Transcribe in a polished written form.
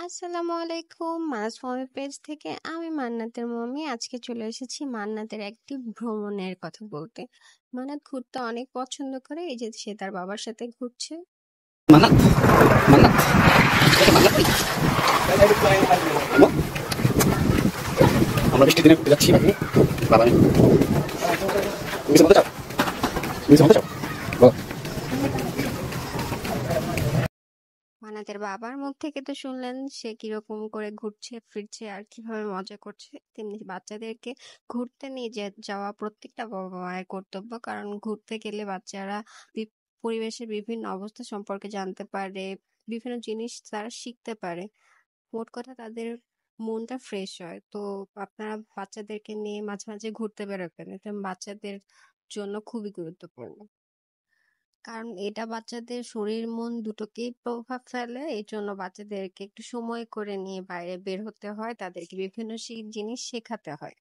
আসসালামু আলাইকুম, মানস mummy page থেকে আমি মান্নাতের মমি। আজকে চলে এসেছি মান্নাতের একটি ভ্রমণের কথা বলতে। মান্নাত ঘুরতে অনেক পছন্দ করে, এই যে সে তার বাবার সাথে ঘুরছে। মান্নাত মান্নাত হ্যালো, আমরা বৃষ্টির দিনে ঘুরতে যাচ্ছি নাকি বাবা তুমি কিছু বলতে চাও? তুমি কিছু বলতে চাও? বলো। মান্নাতের বাবার মুখ থেকে তো শুনলেন সে কিরকম করে ঘুরছে ফিরছে আর কিভাবে মজা করছে। তেমনি বাচ্চাদেরকে ঘুরতে নিয়ে যাওয়া প্রত্যেকটা বাবা মায়ের কর্তব্য, কারণ ঘুরতে গেলে বাচ্চারা পরিবেশের বিভিন্ন অবস্থা সম্পর্কে জানতে পারে, বিভিন্ন জিনিস তারা শিখতে পারে। মোট কথা তাদের মনটা ফ্রেশ হয়। তো আপনারা বাচ্চাদেরকে নিয়ে মাঝে মাঝে ঘুরতে বেরোবেন, এটা বাচ্চাদের জন্য খুবই গুরুত্বপূর্ণ, কারণ এটা বাচ্চাদের শরীর মন দুটোকেই প্রভাব ফেলে। এই জন্য বাচ্চাদেরকে একটু সময় করে নিয়ে বাইরে বের হতে হয়, তাদেরকে বিভিন্ন জিনিস শেখাতে হয়।